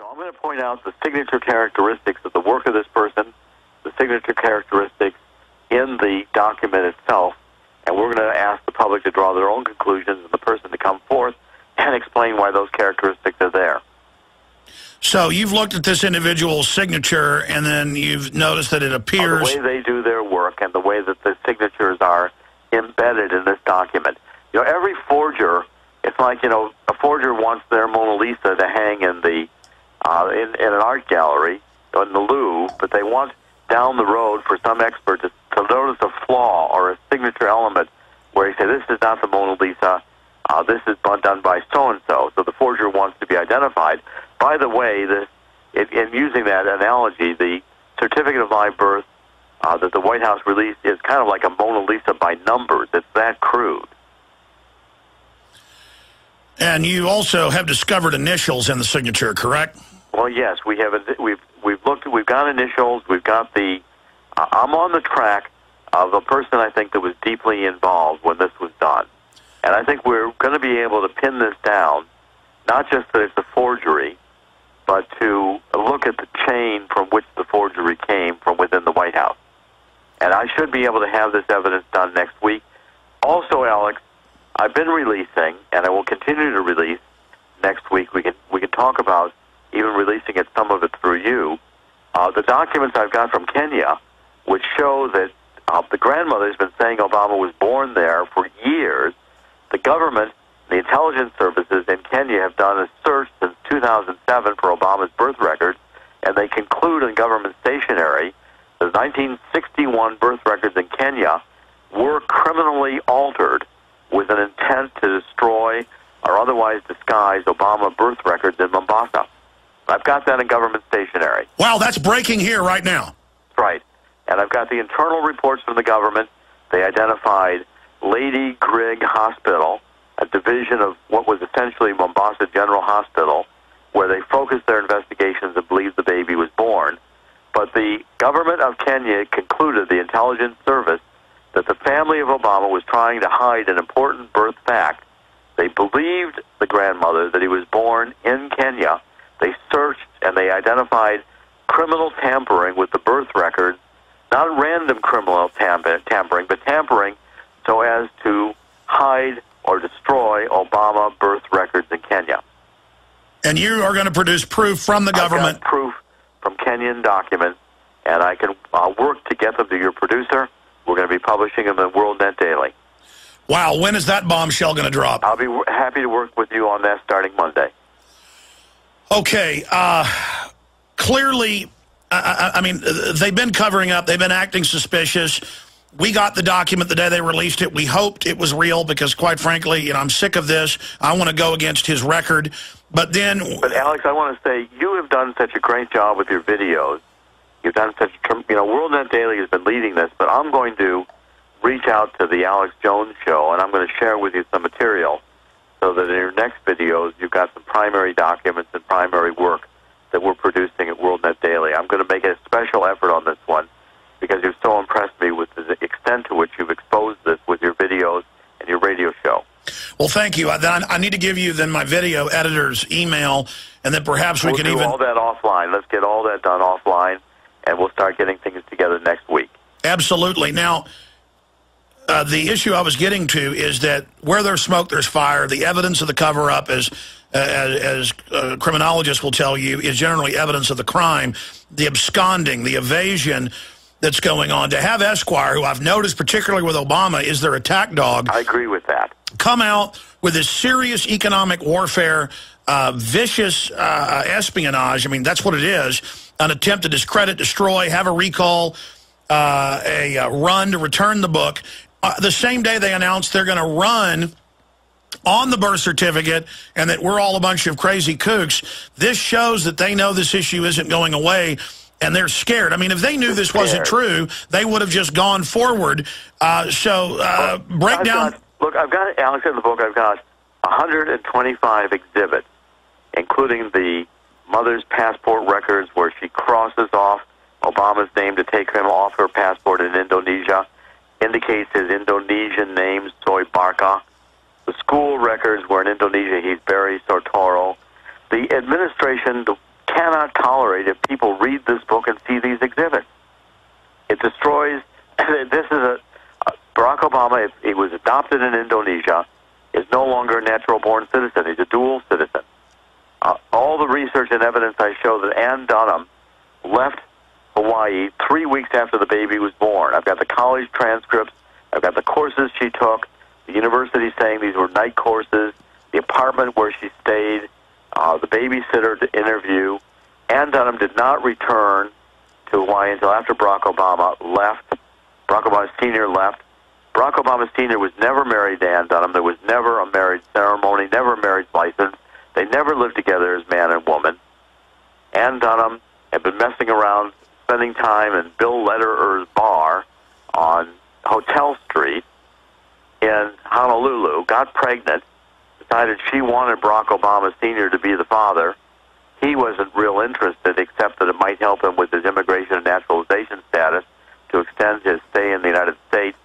So I'm going to point out the signature characteristics of the work of this person, the signature characteristics in the document itself, and we're going to ask the public to draw their own conclusions and the person to come forth and explain why those characteristics are there. So you've looked at this individual's signature, and then you've noticed that it appears... the way they do their work and the way that the signatures are embedded in this document. You know, every forger, it's like, you know, a forger wants their Mona Lisa to hang in the in an art gallery in the Louvre, but they want down the road for some expert to notice a flaw or a signature element where he say, this is not the Mona Lisa, this is done by so-and-so. So the forger wants to be identified. By the way, in using that analogy, the certificate of live birth that the White House released is kind of like a Mona Lisa by numbers. It's that crude. And you also have discovered initials in the signature, correct? Well, yes, we have. We've looked. We've got initials. We've got the. I'm on the track of a person I think that was deeply involved when this was done, and I think we're going to be able to pin this down, not just that it's a forgery, but to look at the chain from which the forgery came from within the White House. And I should be able to have this evidence done next week. Also, Alex, I've been releasing, and I will continue to release next week. We can talk about even releasing it, some of it through you. The documents I've got from Kenya, which show that the grandmother's been saying Obama was born there for years. The government, the intelligence services in Kenya have done a search since 2007 for Obama's birth records, and they conclude in government stationery the 1961 birth records in Kenya were criminally altered with an intent to destroy or otherwise disguise Obama birth records in Mombasa. I've got that in government stationery. Wow, that's breaking here right now. Right. And I've got the internal reports from the government. They identified Lady Grigg Hospital, a division of what was essentially Mombasa General Hospital, where they focused their investigations and believed the baby was born. But the government of Kenya concluded, the intelligence service, that the family of Obama was trying to hide an important birth fact. They believed the grandmother that he was born in Kenya. They searched and they identified criminal tampering with the birth records, not random criminal tampering, but tampering so as to hide or destroy Obama birth records in Kenya. And you are going to produce proof from the government? I've got proof from Kenyan documents, and I can work to get them to your producer. We're going to be publishing them in WorldNet Daily. Wow, when is that bombshell going to drop? I'll be happy to work with you on that starting Monday. Okay, clearly, I mean, they've been covering up. They've been acting suspicious. We got the document the day they released it. We hoped it was real because, quite frankly, you know, I'm sick of this. I want to go against his record. But then... But, Alex, I want to say, you have done such a great job with your videos. You've done such, you know, WorldNet Daily has been leading this, but I'm going to reach out to the Alex Jones Show, and I'm going to share with you some material so that in your next videos you've got some primary documents and primary work that we're producing at WorldNet Daily. I'm going to make a special effort on this one because you've so impressed me with the extent to which you've exposed this with your videos and your radio show. Well, thank you. I need to give you then my video editor's email, and then perhaps we can even... We'll do all that offline. Let's get all that done offline, and we'll start getting things together next week. Absolutely. Now, the issue I was getting to is that where there's smoke, there's fire. The evidence of the cover-up, as criminologists will tell you, is generally evidence of the crime, the absconding, the evasion that's going on. To have Esquire, who I've noticed particularly with Obama, is their attack dog. I agree with that. Come out with this serious economic warfare, vicious espionage. I mean, that's what it is. An attempt to discredit, destroy, have a recall, a run to return the book. The same day they announced they're going to run on the birth certificate and that we're all a bunch of crazy kooks. This shows that they know this issue isn't going away, and they're scared. I mean, if they knew this wasn't true, they would have just gone forward. Break down... Look, I've got, Alex, in the book, I've got 125 exhibits, including the mother's passport records where she crosses off Obama's name to take him off her passport in Indonesia, indicates his Indonesian name, Soy Barca. The school records where in Indonesia he's Barry Sortoro. The administration, the tolerate if people read this book and see these exhibits. It destroys. This is Barack Obama. If he was adopted in Indonesia, is no longer a natural-born citizen. He's a dual citizen. All the research and evidence I show that Ann Dunham left Hawaii 3 weeks after the baby was born. I've got the college transcripts. I've got the courses she took. The university saying these were night courses. The apartment where she stayed. The babysitter to interview. Ann Dunham did not return to Hawaii until after Barack Obama left. Barack Obama Sr. left. Barack Obama Sr. was never married to Ann Dunham. There was never a marriage ceremony, never a marriage license. They never lived together as man and woman. Ann Dunham had been messing around, spending time in Bill Lederer's bar on Hotel Street in Honolulu, got pregnant, decided she wanted Barack Obama Sr. to be the father. He wasn't real interested, except that it might help him with his immigration and naturalization status to extend his stay in the United States.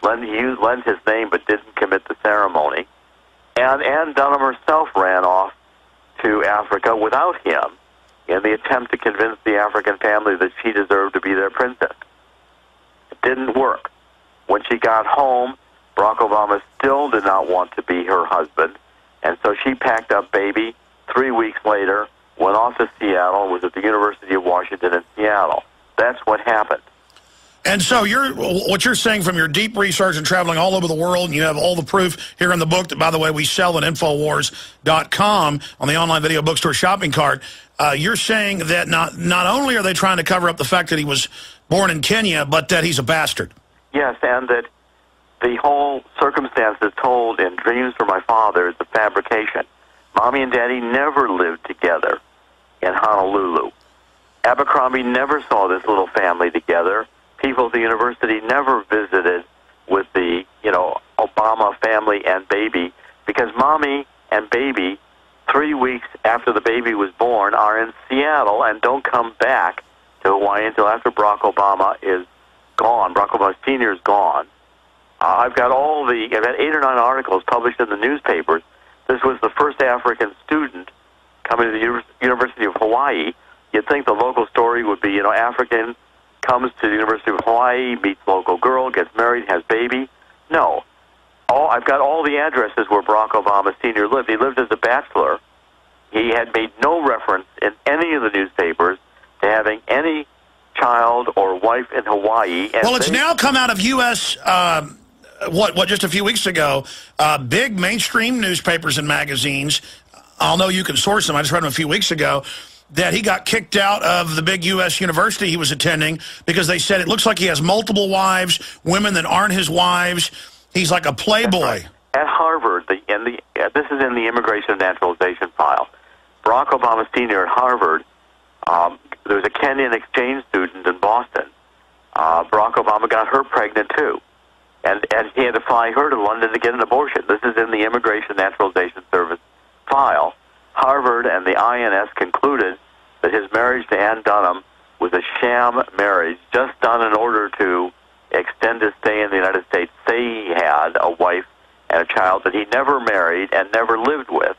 He lent his name but didn't commit the ceremony. And Ann Dunham herself ran off to Africa without him in the attempt to convince the African family that she deserved to be their princess. It didn't work. When she got home, Barack Obama still did not want to be her husband, and so she packed up baby 3 weeks later, went off to Seattle, was at the University of Washington in Seattle. That's what happened. And so what you're saying from your deep research and traveling all over the world, and you have all the proof here in the book that, by the way, we sell at Infowars.com on the online video bookstore shopping cart, you're saying that not only are they trying to cover up the fact that he was born in Kenya, but that he's a bastard. Yes, and that the whole circumstance is told in Dreams for My Father is a fabrication. Mommy and Daddy never lived together in Honolulu. Abercrombie never saw this little family together. People at the university never visited with the, Obama family and baby, because Mommy and baby, 3 weeks after the baby was born, are in Seattle and don't come back to Hawaii until after Barack Obama is gone. Barack Obama Sr. is gone. I've got 8 or 9 articles published in the newspapers. This was the first African student coming to the University of Hawaii. You'd think the local story would be, African comes to the University of Hawaii, meets local girl, gets married, has baby. No. I've got all the addresses where Barack Obama Sr. lived. He lived as a bachelor. He had made no reference in any of the newspapers to having any child or wife in Hawaii. And well, it's now come out of U.S., just a few weeks ago, big mainstream newspapers and magazines, I'll know you can source them, I just read them a few weeks ago, that he got kicked out of the big U.S. university he was attending because they said it looks like he has multiple wives, women that aren't his wives. He's like a playboy. Right. At Harvard, this is in the immigration and naturalization file. Barack Obama Sr. at Harvard, there was a Kenyan exchange student in Boston. Barack Obama got her pregnant, too. And he had to fly her to London to get an abortion. This is in the Immigration and Naturalization Service file. Harvard and the INS concluded that his marriage to Ann Dunham was a sham marriage, just done in order to extend his stay in the United States, say he had a wife and a child that he never married and never lived with.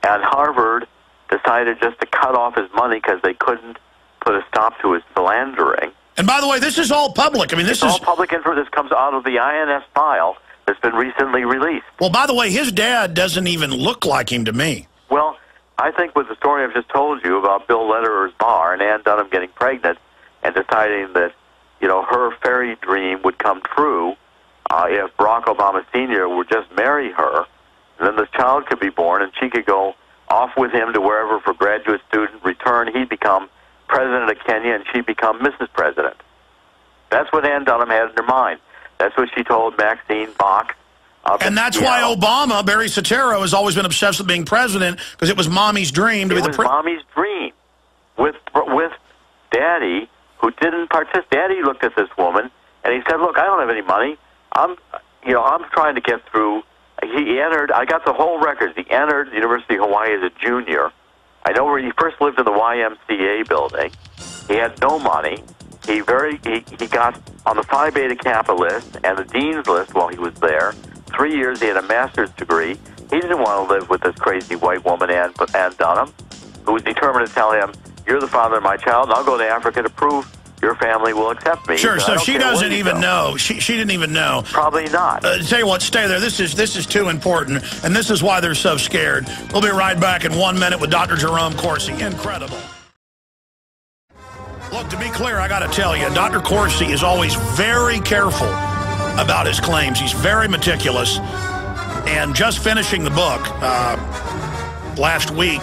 And Harvard decided just to cut off his money because they couldn't put a stop to his philandering. And by the way, this is all public. I mean, this is all public info. This comes out of the INS file that's been recently released. Well, by the way, his dad doesn't even look like him to me. Well, I think with the story I've just told you about Bill Lederer's bar and Ann Dunham getting pregnant and deciding that, her fairy dream would come true if Barack Obama Sr. would just marry her, then this child could be born and she could go off with him to wherever for graduate student, return, he'd become president of Kenya and she'd become Mrs. President. That's what Ann Dunham had in her mind. That's what she told Maxine Bach. And that's why Obama, Barry Soetoro, has always been obsessed with being president, because it was Mommy's dream to be the president. It was Mommy's dream. With Daddy, who didn't participate. Daddy looked at this woman, and he said, look, I don't have any money. I'm trying to get through. He entered, I got the whole records. He entered the University of Hawaii as a junior. I know where he first lived in the YMCA building. He had no money. He got on the Phi Beta Kappa list and the dean's list while he was there. 3 years, he had a master's degree. He didn't want to live with this crazy white woman, Ann Dunham, who was determined to tell him you're the father of my child, and I'll go to Africa to prove your family will accept me. Sure, so she doesn't even know. She didn't even know. Probably not. Tell you what, stay there. This is too important, and this is why they're so scared. We'll be right back in 1 minute with Dr. Jerome Corsi. Incredible. Look, to be clear, I got to tell you, Dr. Corsi is always very careful about his claims. He's very meticulous. And just finishing the book last week,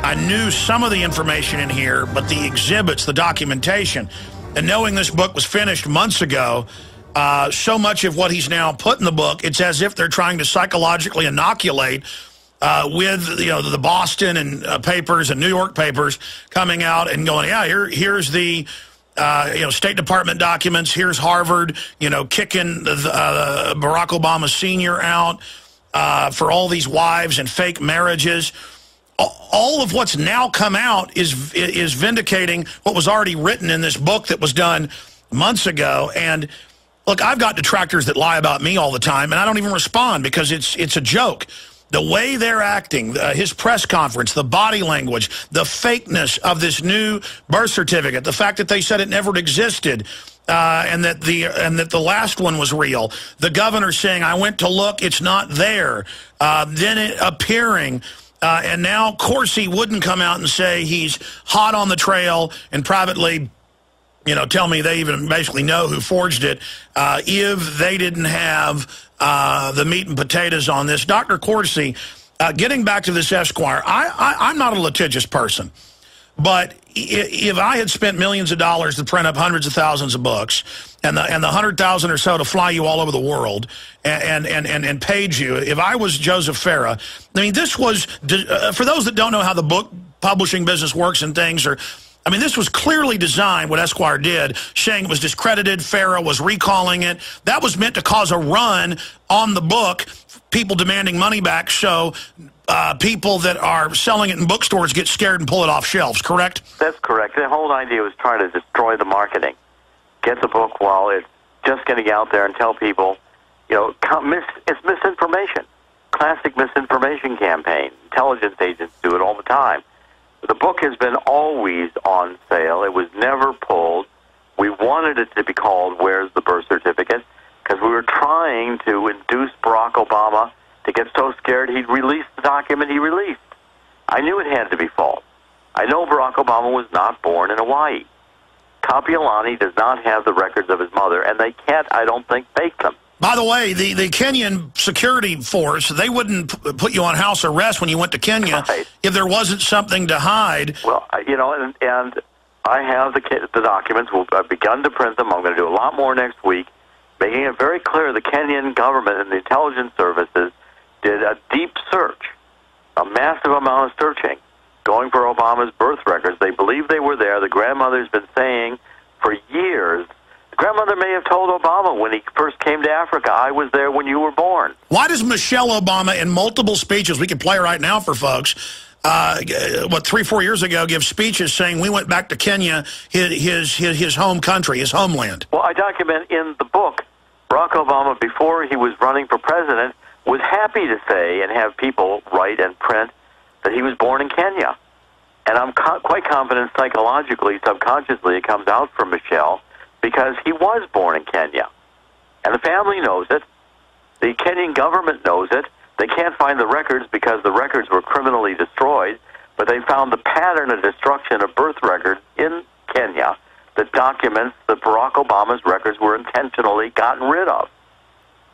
I knew some of the information in here, but the exhibits, the documentation, and knowing this book was finished months ago, so much of what he's now put in the book, it's as if they're trying to psychologically inoculate with the Boston and papers and New York papers coming out and going, yeah, here's the State Department documents. Here's Harvard, kicking Barack Obama Sr. out for all these wives and fake marriages. All of what's now come out is vindicating what was already written in this book that was done months ago. And look, I've got detractors that lie about me all the time, and I don't even respond because it's a joke. The way they're acting, his press conference, the body language, the fakeness of this new birth certificate, the fact that they said it never existed, and that the last one was real. The governor saying, "I went to look, it's not there." Then it appearing, and now Corsi wouldn't come out and say he's hot on the trail and privately, tell me they even basically know who forged it if they didn't have the meat and potatoes on this. Dr. Corsi, getting back to this Esquire, I'm not a litigious person, but if I had spent millions of dollars to print up hundreds of thousands of books and the 100,000 or so to fly you all over the world and paid you, if I was Joseph Farah, I mean, this was, for those that don't know how the book publishing business works and things, this was clearly designed, what Esquire did, saying it was discredited, Farah was recalling it. That was meant to cause a run on the book, people demanding money back, so people that are selling it in bookstores get scared and pull it off shelves, correct? That's correct. The whole idea was trying to destroy the marketing. Get the book while it's just getting out there and tell people, it's misinformation. Classic misinformation campaign. Intelligence agents do it all the time. The book has been always on sale. It was never pulled. We wanted it to be called Where's the Birth Certificate? Because we were trying to induce Barack Obama to get so scared he'd release the document he released. I knew it had to be false. I know Barack Obama was not born in Hawaii. Kapiolani does not have the records of his mother, and they can't, I don't think, fake them. By the way, the Kenyan security force, they wouldn't put you on house arrest when you went to Kenya if there wasn't something to hide. Well, and I have the documents. I've begun to print them. I'm going to do a lot more next week, making it very clear the Kenyan government and the intelligence services did a deep search, a massive amount of searching, going for Obama's birth records. They believe they were there. The grandmother's been saying for years, grandmother may have told Obama when he first came to Africa, I was there when you were born. Why does Michelle Obama, in multiple speeches, we can play right now for folks, 3-4 years ago, give speeches saying we went back to Kenya, his home country, his homeland? Well, I document in the book, Barack Obama, before he was running for president, was happy to say and have people write and print that he was born in Kenya. And I'm quite confident psychologically, subconsciously, it comes out from Michelle, because he was born in Kenya. And the family knows it. The Kenyan government knows it. They can't find the records because the records were criminally destroyed, but they found the pattern of destruction of birth records in Kenya that documents that Barack Obama's records were intentionally gotten rid of.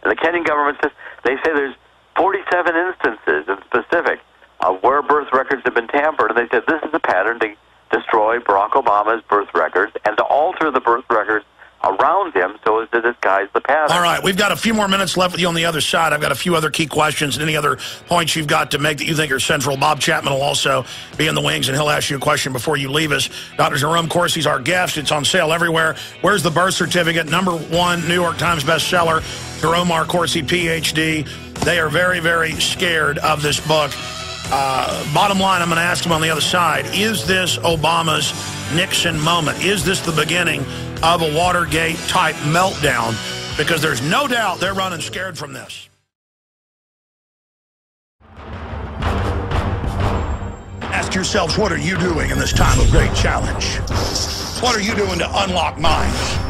And the Kenyan government says, they say there's 47 instances in specific of where birth records have been tampered, and they said this is a pattern to destroy Barack Obama's birth records and to alter the birth records around him so as to disguise the pattern. All right, we've got a few more minutes left with you on the other side. I've got a few other key questions and any other points you've got to make that you think are central. Bob Chapman will also be in the wings, and he'll ask you a question before you leave us. Dr. Jerome Corsi's our guest. It's on sale everywhere. Where's the Birth Certificate? #1 New York Times bestseller. Jerome R. Corsi, Ph.D. They are very, very scared of this book. Bottom line, I'm going to ask him on the other side, is this Obama's Nixon moment? Is this the beginning of a Watergate-type meltdown? Because there's no doubt they're running scared from this. asked yourselves, what are you doing in this time of great challenge? What are you doing to unlock minds?